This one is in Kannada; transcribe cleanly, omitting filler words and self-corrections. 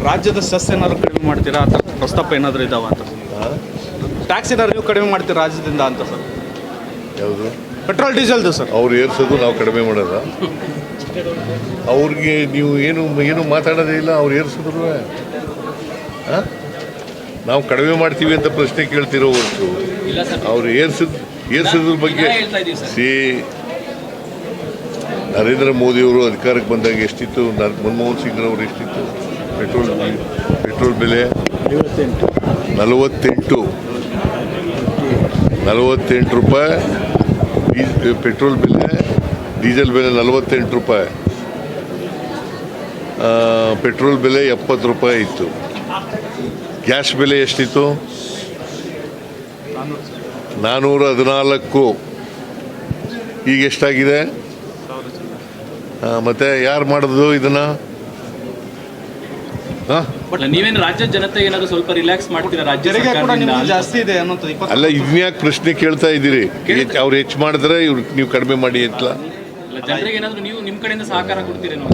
ರಾಜ್ಯದ ಸೆಸ್ ಏನಾದ್ರು ಕಡಿಮೆ ಮಾಡ್ತೀರಾ ಅಂತ ಪ್ರಸ್ತಾಪ ಏನಾದರೂ ಇದಾವ ಅಂತ? ಟ್ಯಾಕ್ಸ್ ಏನಾದ್ರು ನೀವು ಕಡಿಮೆ ಮಾಡ್ತೀರಾ ರಾಜ್ಯದಿಂದ ಅಂತ ಸರ್? ಯಾವುದು? ಪೆಟ್ರೋಲ್ ಡೀಸೆಲ್ದು ಸರ್. ಅವ್ರು ಏರ್ಸೋದು ನಾವು ಕಡಿಮೆ ಮಾಡೋದ? ಅವ್ರಿಗೆ ನೀವು ಏನು ಮಾತಾಡೋದೇ ಇಲ್ಲ. ಅವ್ರು ಏರ್ಸಿದ್ರು ನಾವು ಕಡಿಮೆ ಮಾಡ್ತೀವಿ ಅಂತ ಪ್ರಶ್ನೆ ಕೇಳ್ತಿರೋ ಹೊರತು ಅವ್ರು ಏರ್ಸೋದ್ರ ಬಗ್ಗೆ ನರೇಂದ್ರ ಮೋದಿಯವರು ಅಧಿಕಾರಕ್ಕೆ ಬಂದಾಗ ಎಷ್ಟಿತ್ತು? ಮನಮೋಹನ್ ಸಿಂಗ್ ಅವರು ಎಷ್ಟಿತ್ತು ಪೆಟ್ರೋಲ್ ಬೆಲೆ? 48 ರೂಪಾಯಿ ಪೆಟ್ರೋಲ್ ಬೆಲೆ, ಡೀಸೆಲ್ ಬೆಲೆ 48 ರೂಪಾಯಿ, ಪೆಟ್ರೋಲ್ ಬೆಲೆ 70 ರೂಪಾಯಿ ಇತ್ತು. ಗ್ಯಾಸ್ ಬೆಲೆ ಎಷ್ಟಿತ್ತು? 414. ಈಗ ಎಷ್ಟಾಗಿದೆ? ಮತ್ತೆ ಯಾರು ಮಾಡೋದು ಇದನ್ನ? ನೀವೇನು ರಾಜ್ಯ ಜನತೆ ಏನಾದ್ರು ಸ್ವಲ್ಪ ರಿಲ್ಯಾಕ್ಸ್ ಮಾಡ್ತೀರಾ? ರಾಜ್ಯ ಜಾಸ್ತಿ ಇದೆ ಅಲ್ಲ, ಇದ್ನ್ಯಾಕೆ ಪ್ರಶ್ನೆ ಕೇಳ್ತಾ ಇದ್ದೀರಿ? ಅವ್ರು ಹೆಚ್ಚು ಮಾಡಿದ್ರೆ ಇವ್ರು ನೀವು ಕಡಿಮೆ ಮಾಡಿ ಅಂತ ಜನರಿಗೆ ಏನಾದ್ರು ನೀವು ನಿಮ್ಮ ಕಡೆಯಿಂದ ಸಹಕಾರ ಕೊಡ್ತೀರೇನೋ?